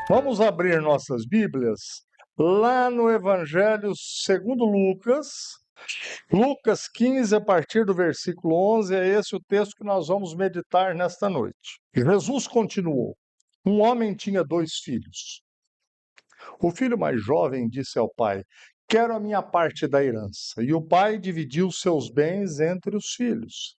Vamos abrir nossas Bíblias lá no Evangelho segundo Lucas, Lucas 15, a partir do versículo 11, é esse o texto que nós vamos meditar nesta noite. Jesus continuou: um homem tinha 2 filhos. O filho mais jovem disse ao pai: quero a minha parte da herança. E o pai dividiu seus bens entre os filhos.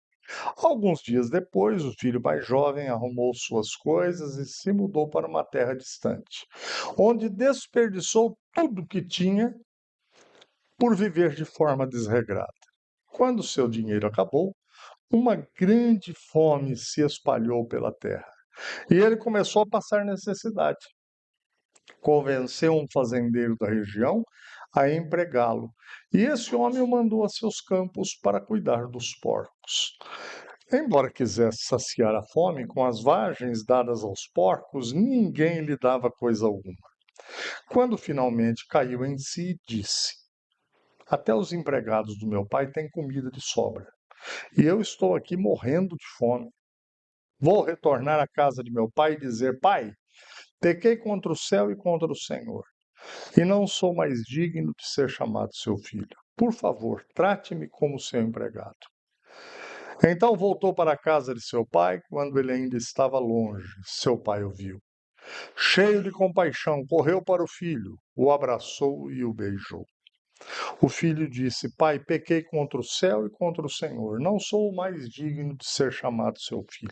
Alguns dias depois, o filho mais jovem arrumou suas coisas e se mudou para uma terra distante, onde desperdiçou tudo o que tinha por viver de forma desregrada. Quando seu dinheiro acabou, uma grande fome se espalhou pela terra e ele começou a passar necessidade. Convenceu um fazendeiro da região a empregá-lo, e esse homem o mandou a seus campos para cuidar dos porcos. Embora quisesse saciar a fome com as vagens dadas aos porcos, ninguém lhe dava coisa alguma. Quando finalmente caiu em si, disse: até os empregados do meu pai têm comida de sobra, e eu estou aqui morrendo de fome. Vou retornar à casa de meu pai e dizer: pai, pequei contra o céu e contra o Senhor, e não sou mais digno de ser chamado seu filho. Por favor, trate-me como seu empregado. Então voltou para a casa de seu pai quando ele ainda estava longe. Seu pai o viu. Cheio de compaixão, correu para o filho, o abraçou e o beijou. O filho disse: pai, pequei contra o céu e contra o Senhor. Não sou mais digno de ser chamado seu filho.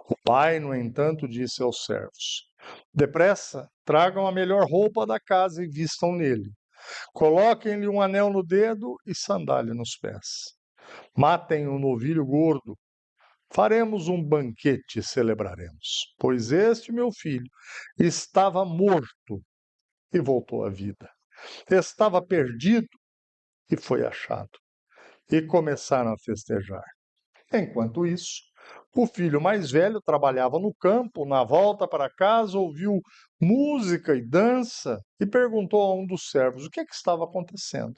O pai, no entanto, disse aos servos: depressa, tragam a melhor roupa da casa e vistam nele. Coloquem-lhe um anel no dedo e sandália nos pés. Matem um novilho gordo. Faremos um banquete e celebraremos, pois este meu filho estava morto e voltou à vida. Estava perdido e foi achado. E começaram a festejar. Enquanto isso, o filho mais velho trabalhava no campo. Na volta para casa, ouviu música e dança e perguntou a um dos servos o que estava acontecendo.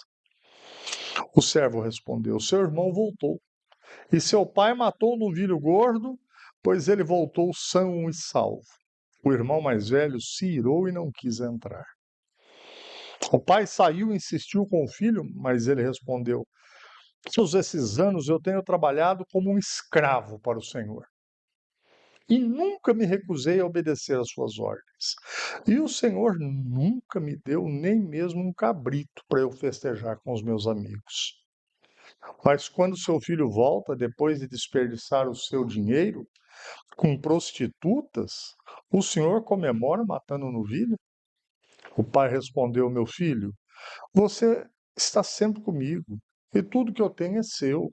O servo respondeu: seu irmão voltou. E seu pai matou o novilho gordo, pois ele voltou são e salvo. O irmão mais velho se irou e não quis entrar. O pai saiu e insistiu com o filho, mas ele respondeu: todos esses anos eu tenho trabalhado como um escravo para o Senhor e nunca me recusei a obedecer às suas ordens. E o Senhor nunca me deu nem mesmo um cabrito para eu festejar com os meus amigos. Mas quando seu filho volta, depois de desperdiçar o seu dinheiro com prostitutas, o senhor comemora matando novilha? O pai respondeu: meu filho, você está sempre comigo e tudo que eu tenho é seu.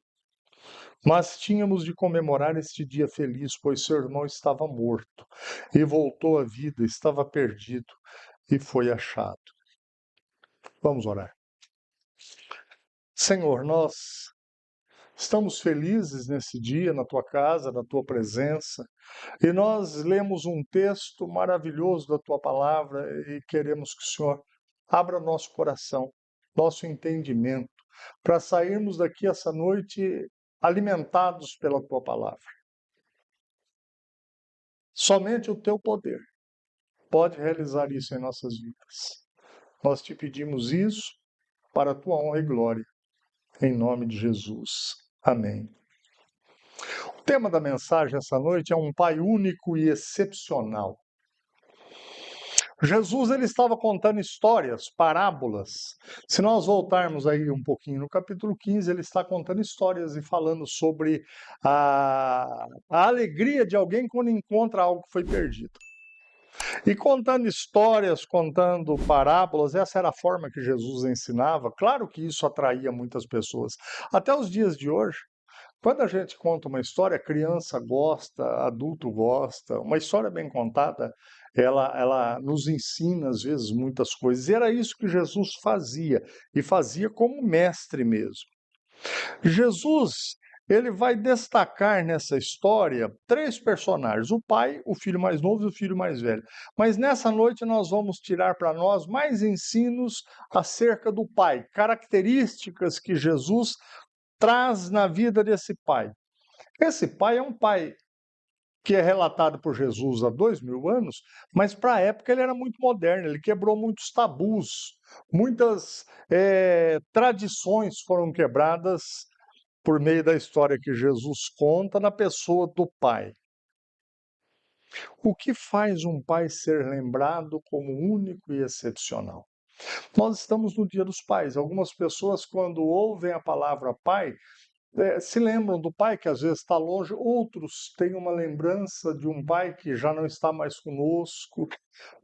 Mas tínhamos de comemorar este dia feliz, pois seu irmão estava morto e voltou à vida, estava perdido e foi achado. Vamos orar. Senhor, nós estamos felizes nesse dia, na tua casa, na tua presença, e nós lemos um texto maravilhoso da tua palavra e queremos que o Senhor abra nosso coração, nosso entendimento, para sairmos daqui essa noite alimentados pela tua palavra. Somente o teu poder pode realizar isso em nossas vidas. Nós te pedimos isso para a tua honra e glória, em nome de Jesus. Amém. O tema da mensagem essa noite é um pai único e excepcional. Jesus ele estava contando histórias, parábolas. Se nós voltarmos aí um pouquinho no capítulo 15, ele está contando histórias e falando sobre a alegria de alguém quando encontra algo que foi perdido. E contando histórias, contando parábolas, essa era a forma que Jesus ensinava. Claro que isso atraía muitas pessoas. Até os dias de hoje, quando a gente conta uma história, criança gosta, adulto gosta. Uma história bem contada, ela nos ensina, às vezes, muitas coisas. E era isso que Jesus fazia, e fazia como mestre mesmo. Jesus, ele vai destacar nessa história 3 personagens: o pai, o filho mais novo e o filho mais velho. Mas nessa noite nós vamos tirar para nós mais ensinos acerca do pai, características que Jesus traz na vida desse pai. Esse pai é um pai que é relatado por Jesus há 2000 anos, mas para a época ele era muito moderno, ele quebrou muitos tabus, muitas tradições foram quebradas por meio da história que Jesus conta na pessoa do Pai. O que faz um pai ser lembrado como único e excepcional? Nós estamos no Dia dos Pais. Algumas pessoas, quando ouvem a palavra pai, se lembram do pai que às vezes está longe, outros têm uma lembrança de um pai que já não está mais conosco,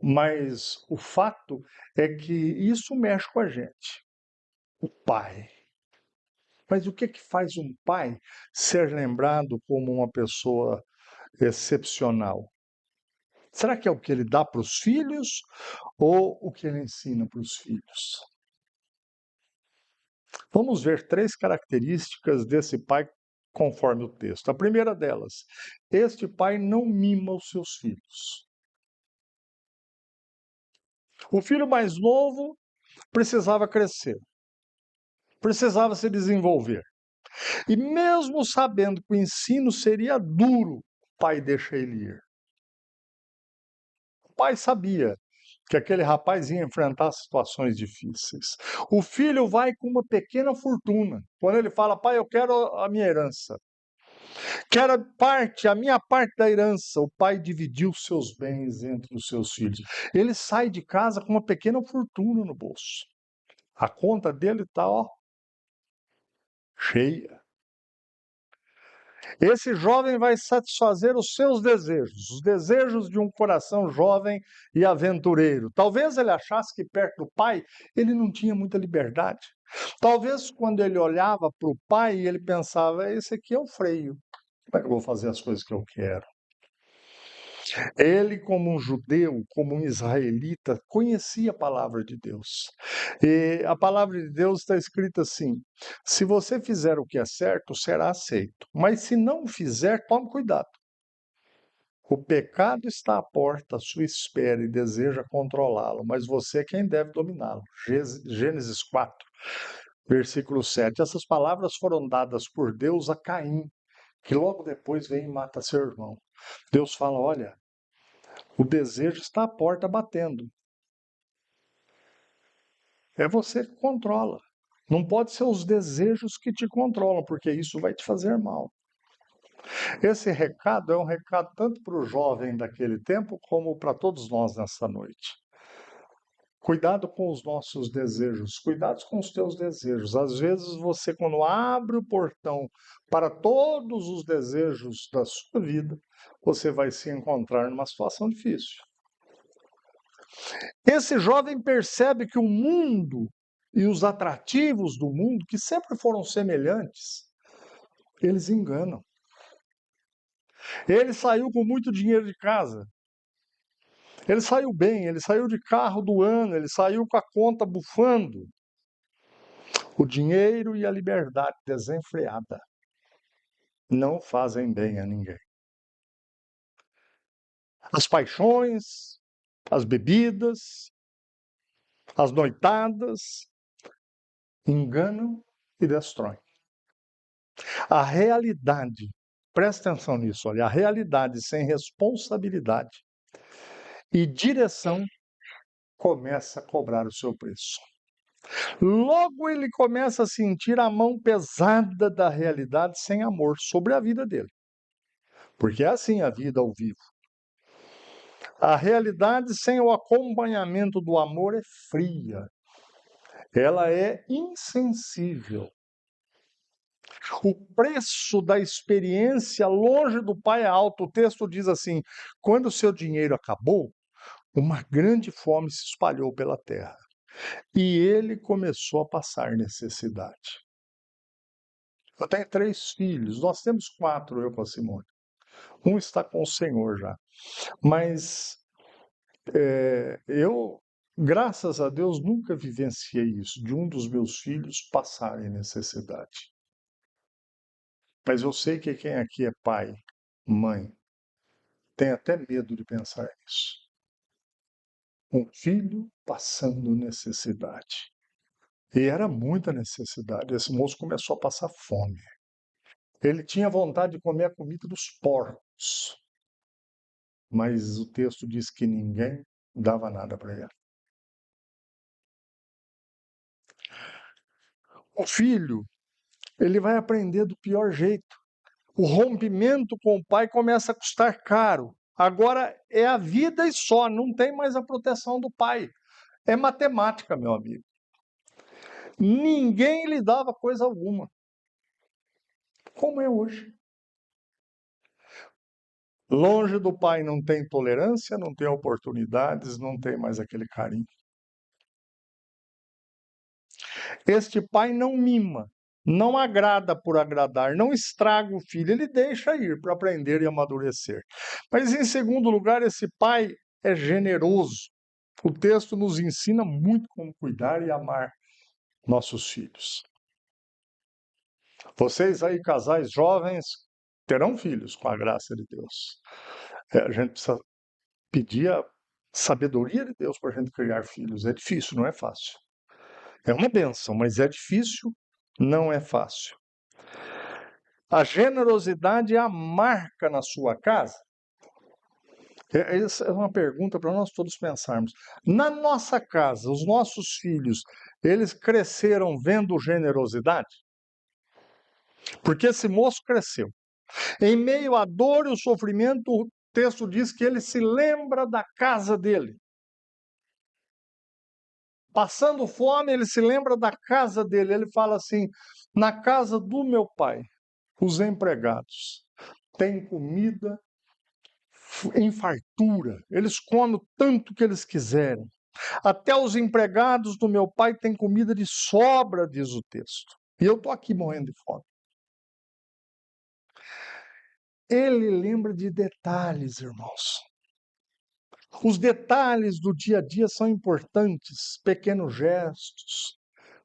mas o fato é que isso mexe com a gente, o pai. Mas o que faz um pai ser lembrado como uma pessoa excepcional? Será que é o que ele dá para os filhos ou o que ele ensina para os filhos? Vamos ver 3 características desse pai conforme o texto. A primeira delas, este pai não mima os seus filhos. O filho mais novo precisava crescer, precisava se desenvolver. E mesmo sabendo que o ensino seria duro, o pai deixa ele ir. O pai sabia que aquele rapaz ia enfrentar situações difíceis. O filho vai com uma pequena fortuna. Quando ele fala, pai, eu quero a minha herança. Quero a minha parte da herança. O pai dividiu seus bens entre os seus filhos. Ele sai de casa com uma pequena fortuna no bolso. A conta dele está, cheia. Esse jovem vai satisfazer os seus desejos, os desejos de um coração jovem e aventureiro. Talvez ele achasse que perto do pai ele não tinha muita liberdade. Talvez quando ele olhava para o pai, ele pensava: esse aqui é o freio. Como é que eu vou fazer as coisas que eu quero? Ele, como um judeu, como um israelita, conhecia a palavra de Deus. E a palavra de Deus está escrita assim: se você fizer o que é certo, será aceito. Mas se não fizer, tome cuidado. O pecado está à porta, à sua espera e deseja controlá-lo, mas você é quem deve dominá-lo. Gênesis 4, versículo 7. Essas palavras foram dadas por Deus a Caim, que logo depois vem e mata seu irmão. Deus fala: olha, o desejo está à porta batendo. É você que controla. Não pode ser os desejos que te controlam, porque isso vai te fazer mal. Esse recado é um recado tanto para o jovem daquele tempo, como para todos nós nessa noite. Cuidado com os nossos desejos, cuidado com os teus desejos. Às vezes você, quando abre o portão para todos os desejos da sua vida, você vai se encontrar numa situação difícil. Esse jovem percebe que o mundo e os atrativos do mundo, que sempre foram semelhantes, eles enganam. Ele saiu com muito dinheiro de casa. Ele saiu bem, ele saiu de carro do ano, ele saiu com a conta bufando. O dinheiro e a liberdade desenfreada não fazem bem a ninguém. As paixões, as bebidas, as noitadas enganam e destroem. A realidade, presta atenção nisso, olha, a realidade sem responsabilidade e direção começa a cobrar o seu preço. Logo ele começa a sentir a mão pesada da realidade sem amor sobre a vida dele. Porque é assim a vida ao vivo. A realidade sem o acompanhamento do amor é fria. Ela é insensível. O preço da experiência longe do Pai é alto. O texto diz assim: quando o seu dinheiro acabou, uma grande fome se espalhou pela terra e ele começou a passar necessidade. Eu tenho 3 filhos, nós temos 4, eu com a Simone. Um está com o Senhor já. Mas eu, graças a Deus, nunca vivenciei isso, de um dos meus filhos passarem necessidade. Mas eu sei que quem aqui é pai, mãe, tem até medo de pensar nisso. Um filho passando necessidade. E era muita necessidade. Esse moço começou a passar fome. Ele tinha vontade de comer a comida dos porcos. mas o texto diz que ninguém dava nada para ele. O filho, ele vai aprender do pior jeito. O rompimento com o pai começa a custar caro. Agora é a vida e só, não tem mais a proteção do pai. É matemática, meu amigo. Ninguém lhe dava coisa alguma, como é hoje. Longe do pai não tem tolerância, não tem oportunidades, não tem mais aquele carinho. Este pai não mima, não agrada por agradar, não estraga o filho, ele deixa ir para aprender e amadurecer. Mas, em segundo lugar, esse pai é generoso. O texto nos ensina muito como cuidar e amar nossos filhos. Vocês aí, casais jovens, terão filhos com a graça de Deus. A gente precisa pedir a sabedoria de Deus para a gente criar filhos. É difícil, não é fácil. É uma bênção, mas é difícil, não é fácil. A generosidade é a marca na sua casa? Essa é uma pergunta para nós todos pensarmos. Na nossa casa, os nossos filhos, eles cresceram vendo generosidade? Porque esse moço cresceu. Em meio à dor e ao sofrimento, o texto diz que ele se lembra da casa dele. Passando fome, ele se lembra da casa dele. Ele fala assim: na casa do meu pai, os empregados têm comida em fartura, eles comem o tanto que eles quiserem. Até os empregados do meu pai têm comida de sobra, diz o texto. E eu estou aqui morrendo de fome. Ele lembra de detalhes, irmãos. Os detalhes do dia a dia são importantes, pequenos gestos,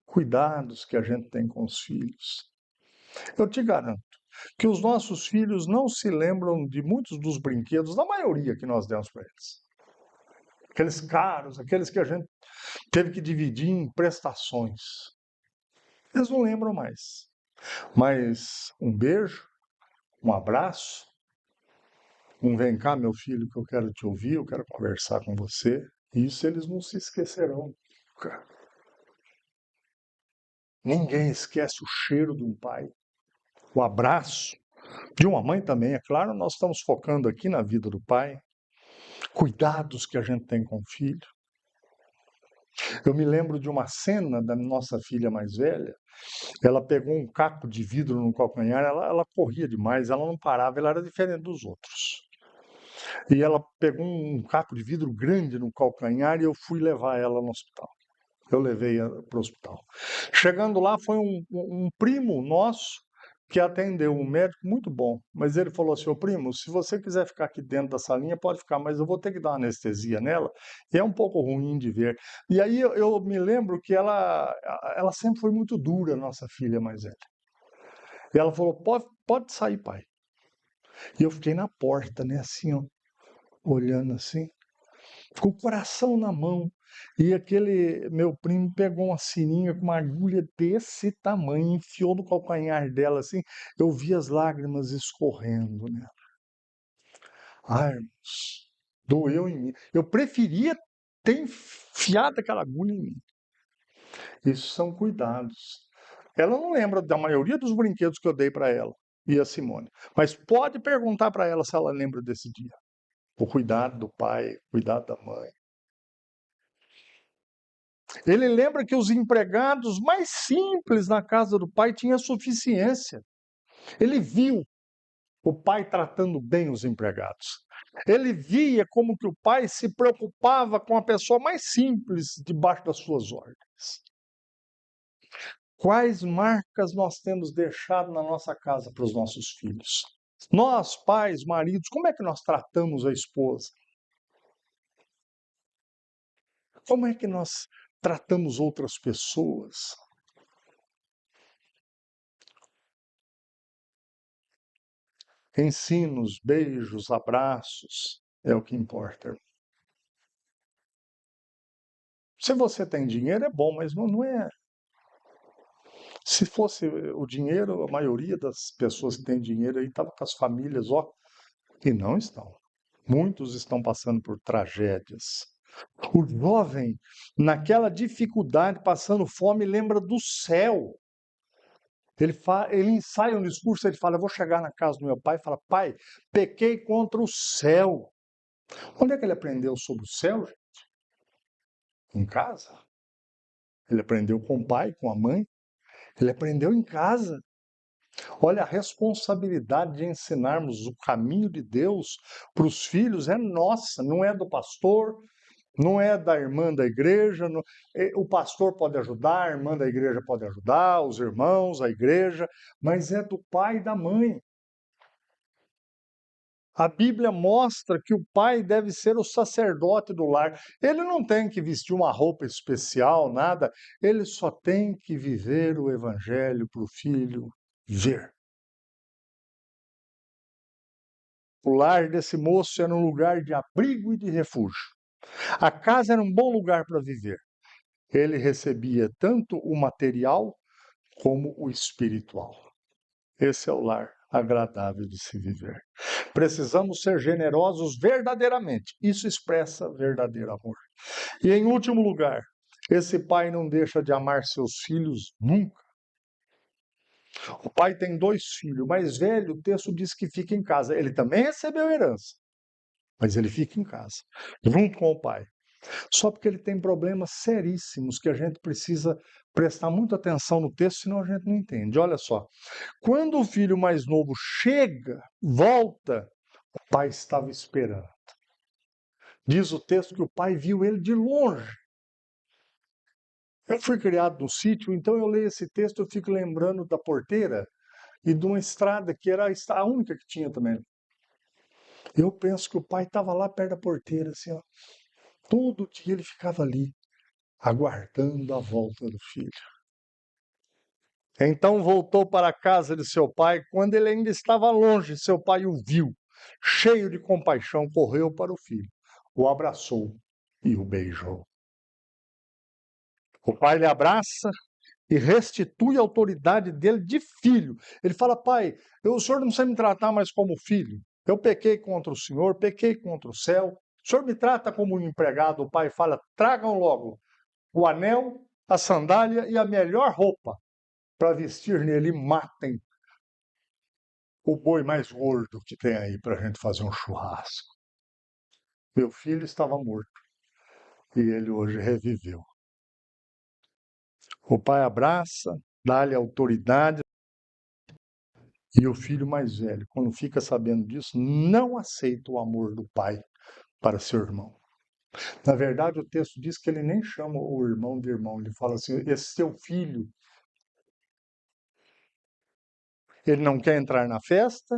cuidados que a gente tem com os filhos. Eu te garanto que os nossos filhos não se lembram de muitos dos brinquedos, da maioria que nós demos para eles. Aqueles caros, aqueles que a gente teve que dividir em prestações. Eles não lembram mais. Mas um beijo, um abraço, um vem cá, meu filho, que eu quero te ouvir, eu quero conversar com você. Isso eles não se esquecerão nunca. Ninguém esquece o cheiro de um pai, o abraço de uma mãe também, é claro. Nós estamos focando aqui na vida do pai, cuidados que a gente tem com o filho. Eu me lembro de uma cena da nossa filha mais velha. Ela pegou um caco de vidro no calcanhar, ela corria demais, ela não parava, ela era diferente dos outros. E ela pegou um caco de vidro grande no calcanhar e eu fui levar ela no hospital. Eu levei ela para o hospital. Chegando lá, foi um primo nosso que atendeu, um médico muito bom. Mas ele falou assim: ô primo, se você quiser ficar aqui dentro da salinha, pode ficar, mas eu vou ter que dar anestesia nela. E é um pouco ruim de ver. E aí eu me lembro que ela sempre foi muito dura, nossa filha mais velha. E ela falou: pode sair, pai. E eu fiquei na porta, né, assim, ó, olhando assim, com o coração na mão. E aquele meu primo pegou uma seringa com uma agulha desse tamanho, enfiou no calcanhar dela assim. Eu vi as lágrimas escorrendo nela. Ai, irmãos, doeu em mim. Eu preferia ter enfiado aquela agulha em mim. Isso são cuidados. Ela não lembra da maioria dos brinquedos que eu dei para ela e a Simone, mas pode perguntar para ela se ela lembra desse dia. O cuidado do pai, o cuidado da mãe. Ele lembra que os empregados mais simples na casa do pai tinham suficiência. Ele viu o pai tratando bem os empregados. Ele via como que o pai se preocupava com a pessoa mais simples debaixo das suas ordens. Quais marcas nós temos deixado na nossa casa para os nossos filhos? Nós, pais, maridos, como é que nós tratamos a esposa? Como é que nós tratamos outras pessoas? Ensinos, beijos, abraços, é o que importa. Se você tem dinheiro, é bom, mas não é. Se fosse o dinheiro, a maioria das pessoas que têm dinheiro aí estava com as famílias, ó, e não estão. Muitos estão passando por tragédias. O jovem, naquela dificuldade, passando fome, lembra do céu. Ele ensaia um discurso, ele fala: eu vou chegar na casa do meu pai e fala: pai, pequei contra o céu. Onde é que ele aprendeu sobre o céu, gente? Em casa. Ele aprendeu com o pai, com a mãe. Ele aprendeu em casa. Olha, a responsabilidade de ensinarmos o caminho de Deus para os filhos é nossa, não é do pastor, não é da irmã da igreja. O pastor pode ajudar, a irmã da igreja pode ajudar, os irmãos, a igreja, mas é do pai e da mãe. A Bíblia mostra que o pai deve ser o sacerdote do lar. Ele não tem que vestir uma roupa especial, nada. Ele só tem que viver o evangelho para o filho ver. O lar desse moço era um lugar de abrigo e de refúgio. A casa era um bom lugar para viver. Ele recebia tanto o material como o espiritual. Esse é o lar agradável de se viver. Precisamos ser generosos verdadeiramente. Isso expressa verdadeiro amor. E em último lugar, esse pai não deixa de amar seus filhos nunca. O pai tem 2 filhos. O mais velho, o texto diz que fica em casa. Ele também recebeu herança, mas ele fica em casa, junto com o pai. Só porque ele tem problemas seríssimos que a gente precisa prestar muita atenção no texto, senão a gente não entende. Olha só, quando o filho mais novo chega, volta, o pai estava esperando. Diz o texto que o pai viu ele de longe. Eu fui criado no sítio, então eu leio esse texto, eu fico lembrando da porteira e de uma estrada que era a única que tinha também. Eu penso que o pai estava lá perto da porteira, assim, ó. Todo dia ele ficava ali, aguardando a volta do filho. Então voltou para a casa de seu pai. Quando ele ainda estava longe, seu pai o viu. Cheio de compaixão, correu para o filho, o abraçou e o beijou. O pai lhe abraça e restitui a autoridade dele de filho. Ele fala: pai, o senhor não precisa me tratar mais como filho. Eu pequei contra o senhor, pequei contra o céu. O senhor me trata como um empregado. O pai fala: tragam logo o anel, a sandália e a melhor roupa para vestir nele, e matem o boi mais gordo que tem aí para a gente fazer um churrasco. Meu filho estava morto e ele hoje reviveu. O pai abraça, dá-lhe autoridade, e o filho mais velho, quando fica sabendo disso, não aceita o amor do pai para seu irmão. Na verdade, o texto diz que ele nem chama o irmão de irmão, ele fala assim: esse seu filho. Ele não quer entrar na festa.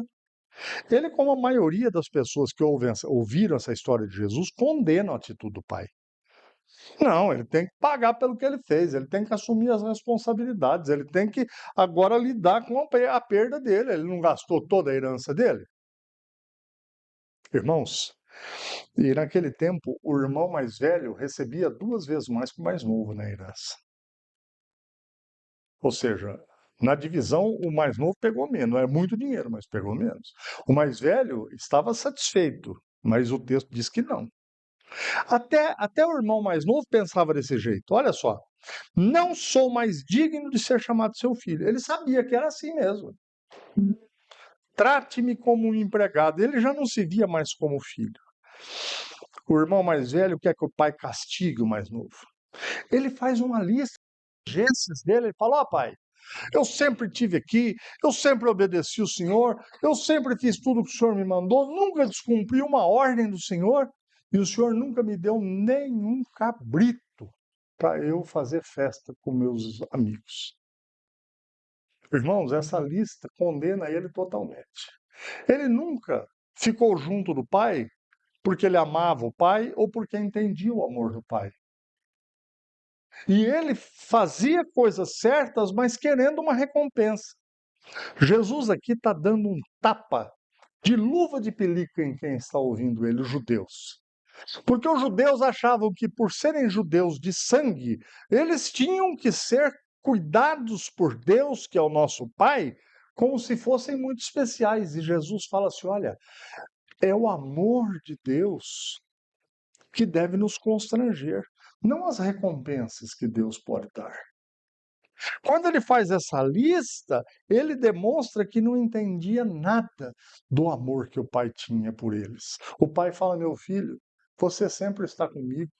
Ele, como a maioria das pessoas que ouviram essa história de Jesus, condenam a atitude do pai. Não, ele tem que pagar pelo que ele fez, ele tem que assumir as responsabilidades, ele tem que agora lidar com a perda dele. Ele não gastou toda a herança dele? Irmãos, e naquele tempo o irmão mais velho recebia 2 vezes mais que o mais novo na herança. Ou seja, na divisão o mais novo pegou menos, não é muito dinheiro, mas pegou menos. O mais velho estava satisfeito, mas o texto diz que não. Até o irmão mais novo pensava desse jeito. Olha só, não sou mais digno de ser chamado seu filho. Ele sabia que era assim mesmo. Trate-me como um empregado. Ele já não se via mais como filho. O irmão mais velho quer que o pai castigue o mais novo. Ele faz uma lista de exigências dele. Ele fala: ó, pai, eu sempre estive aqui, eu sempre obedeci o Senhor, eu sempre fiz tudo que o Senhor me mandou, nunca descumpri uma ordem do Senhor, e o Senhor nunca me deu nenhum cabrito para eu fazer festa com meus amigos. Irmãos, essa lista condena ele totalmente. Ele nunca ficou junto do pai porque ele amava o pai ou porque entendia o amor do pai. E ele fazia coisas certas, mas querendo uma recompensa. Jesus aqui está dando um tapa de luva de pelica em quem está ouvindo ele, os judeus. Porque os judeus achavam que, por serem judeus de sangue, eles tinham que ser cuidados por Deus, que é o nosso Pai, como se fossem muito especiais. E Jesus fala assim: olha, É o amor de Deus que deve nos constranger, não as recompensas que Deus pode dar. Quando ele faz essa lista, ele demonstra que não entendia nada do amor que o pai tinha por eles. O pai fala: meu filho, você sempre está comigo,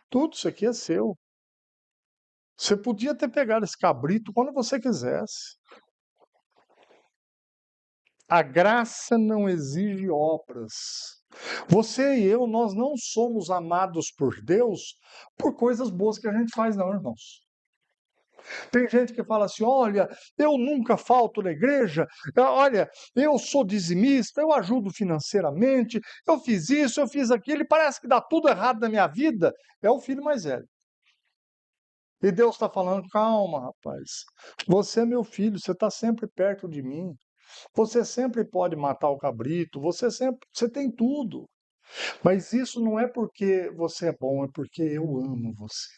tudo isso aqui é seu. Você podia ter pegado esse cabrito quando você quisesse. A graça não exige obras. Você e eu, nós não somos amados por Deus por coisas boas que a gente faz, não, irmãos. Tem gente que fala assim: olha, eu nunca falto na igreja, olha, eu sou dizimista, eu ajudo financeiramente, eu fiz isso, eu fiz aquilo, e parece que dá tudo errado na minha vida. É o filho mais velho. E Deus está falando: calma, rapaz, você é meu filho, você está sempre perto de mim. Você sempre pode matar o cabrito, você tem tudo. Mas isso não é porque você é bom, é porque eu amo você.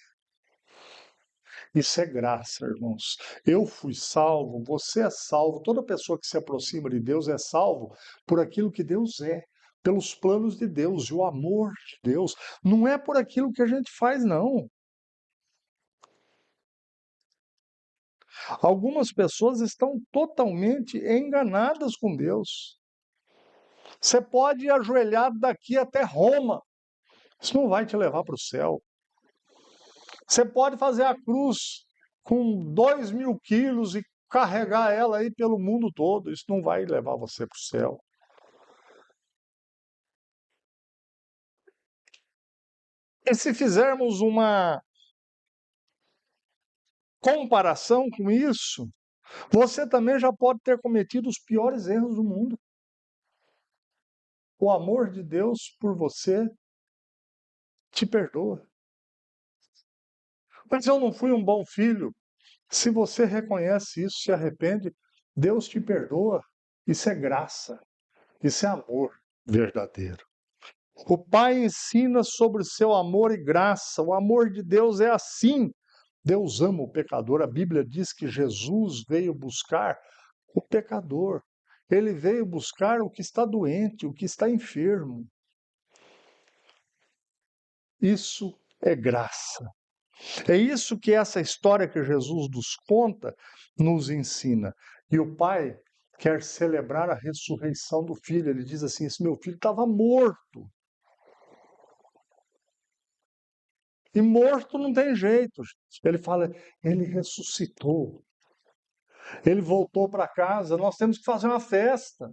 Isso é graça, irmãos. Eu fui salvo, você é salvo, toda pessoa que se aproxima de Deus é salvo por aquilo que Deus é, pelos planos de Deus e o amor de Deus. Não é por aquilo que a gente faz, não. Algumas pessoas estão totalmente enganadas com Deus. Você pode ir ajoelhado daqui até Roma, isso não vai te levar para o céu. Você pode fazer a cruz com 2.000 quilos e carregar ela aí pelo mundo todo. Isso não vai levar você para o céu. E se fizermos uma comparação com isso, você também já pode ter cometido os piores erros do mundo. O amor de Deus por você te perdoa. Mas eu não fui um bom filho. Se você reconhece isso, se arrepende, Deus te perdoa. Isso é graça. Isso é amor verdadeiro. O Pai ensina sobre seu amor e graça. O amor de Deus é assim. Deus ama o pecador. A Bíblia diz que Jesus veio buscar o pecador. Ele veio buscar o que está doente, o que está enfermo. Isso é graça. É isso que essa história que Jesus nos conta nos ensina. E o Pai quer celebrar a ressurreição do filho. Ele diz assim: esse meu filho estava morto. E morto não tem jeito. Ele fala, ele ressuscitou. Ele voltou para casa. Nós temos que fazer uma festa.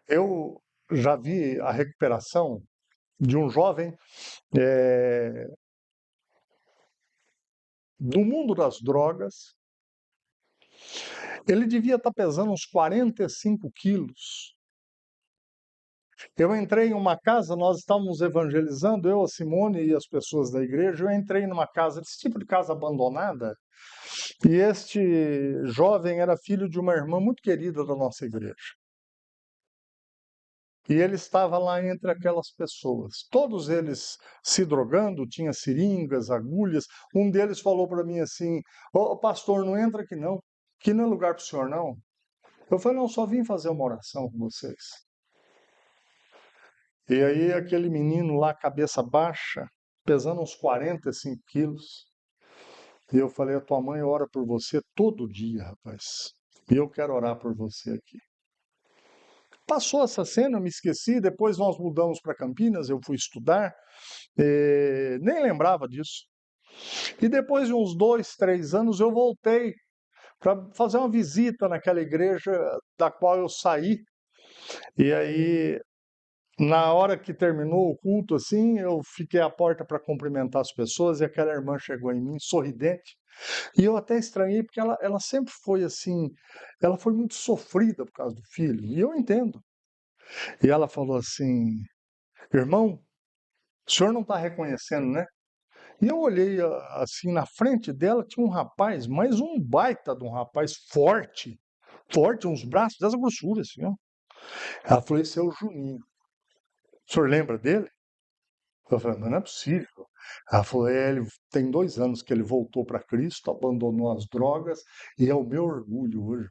Eu já vi a recuperação de um jovem do mundo das drogas. Ele devia estar pesando uns 45 quilos. Eu entrei em uma casa, nós estávamos evangelizando, eu, a Simone e as pessoas da igreja. Eu entrei numa casa, esse tipo de casa abandonada, e este jovem era filho de uma irmã muito querida da nossa igreja. E ele estava lá entre aquelas pessoas, todos eles se drogando, tinha seringas, agulhas. Um deles falou para mim assim: ô pastor, não entra aqui não, que não é lugar para o senhor não. Eu falei: não, só vim fazer uma oração com vocês. E aí aquele menino lá, cabeça baixa, pesando uns 45 quilos, e eu falei: a tua mãe ora por você todo dia, rapaz, e eu quero orar por você aqui. Passou essa cena, eu me esqueci. Depois nós mudamos para Campinas, eu fui estudar, nem lembrava disso. E depois de uns 2, 3 anos eu voltei para fazer uma visita naquela igreja da qual eu saí. E aí, na hora que terminou o culto, assim, eu fiquei à porta para cumprimentar as pessoas e aquela irmã chegou em mim, sorridente. E eu até estranhei, porque ela sempre foi assim, ela foi muito sofrida por causa do filho, e eu entendo. E ela falou assim: irmão, o senhor não está reconhecendo, né? E eu olhei assim, na frente dela tinha um rapaz, mas um baita de um rapaz forte, forte, uns braços dessa grossura, assim, ó. Ela falou: esse é o Juninho. O senhor lembra dele? Eu falei: mas não é possível. Ela falou: ele tem 2 anos que ele voltou para Cristo, abandonou as drogas e é o meu orgulho hoje.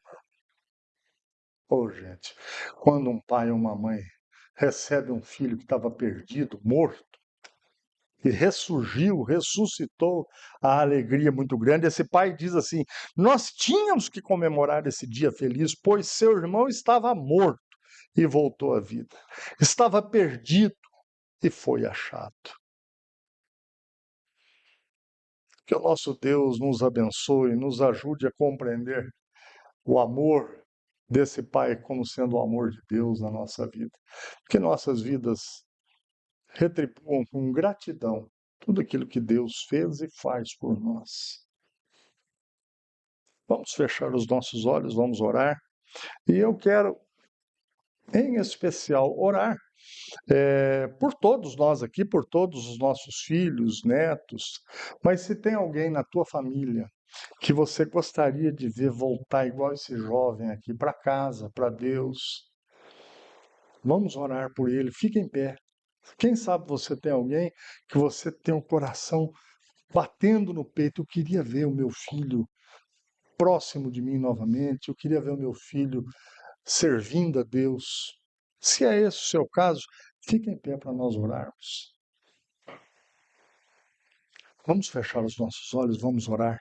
Oh, gente, quando um pai ou uma mãe recebe um filho que estava perdido, morto, e ressurgiu, ressuscitou, a alegria é muito grande. Esse pai diz assim: nós tínhamos que comemorar esse dia feliz, pois seu irmão estava morto e voltou à vida, estava perdido e foi achado. Que o nosso Deus nos abençoe, nos ajude a compreender o amor desse Pai como sendo o amor de Deus na nossa vida. Que nossas vidas retribuam com gratidão tudo aquilo que Deus fez e faz por nós. Vamos fechar os nossos olhos, vamos orar. E eu quero, em especial, orar por todos nós aqui, por todos os nossos filhos, netos. Mas se tem alguém na tua família que você gostaria de ver voltar igual esse jovem aqui para casa, para Deus, vamos orar por ele. Fique em pé. Quem sabe você tem alguém que você tem o coração batendo no peito. Eu queria ver o meu filho próximo de mim novamente. Eu queria ver o meu filho servindo a Deus. Se é esse o seu caso, fique em pé para nós orarmos. Vamos fechar os nossos olhos, vamos orar.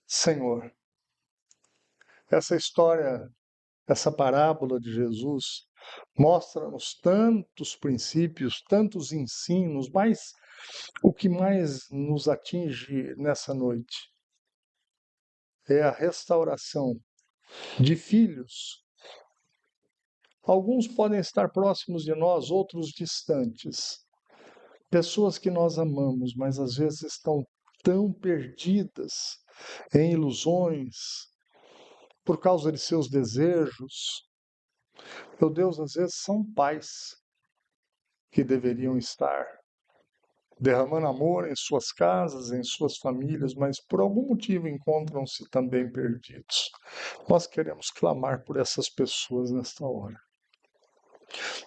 Senhor, essa história, essa parábola de Jesus mostra-nos tantos princípios, tantos ensinos, mas o que mais nos atinge nessa noite é a restauração de filhos. Alguns podem estar próximos de nós, outros distantes. Pessoas que nós amamos, mas às vezes estão tão perdidas em ilusões, por causa de seus desejos. Meu Deus, às vezes são pais que deveriam estar derramando amor em suas casas, em suas famílias, mas por algum motivo encontram-se também perdidos. Nós queremos clamar por essas pessoas nesta hora.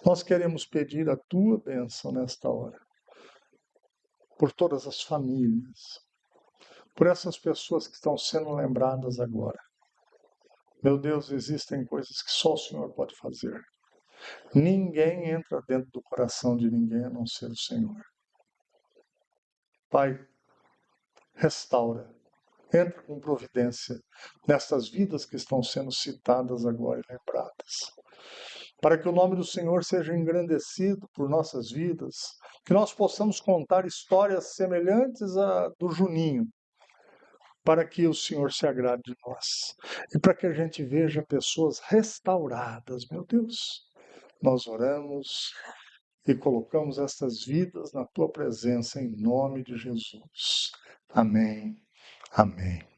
Nós queremos pedir a tua bênção nesta hora, por todas as famílias, por essas pessoas que estão sendo lembradas agora. Meu Deus, existem coisas que só o Senhor pode fazer. Ninguém entra dentro do coração de ninguém a não ser o Senhor. Pai, restaura, entra com providência nestas vidas que estão sendo citadas agora e lembradas. Para que o nome do Senhor seja engrandecido por nossas vidas, que nós possamos contar histórias semelhantes à do Juninho, para que o Senhor se agrade de nós e para que a gente veja pessoas restauradas, meu Deus. Nós oramos e colocamos estas vidas na tua presença em nome de Jesus. Amém. Amém.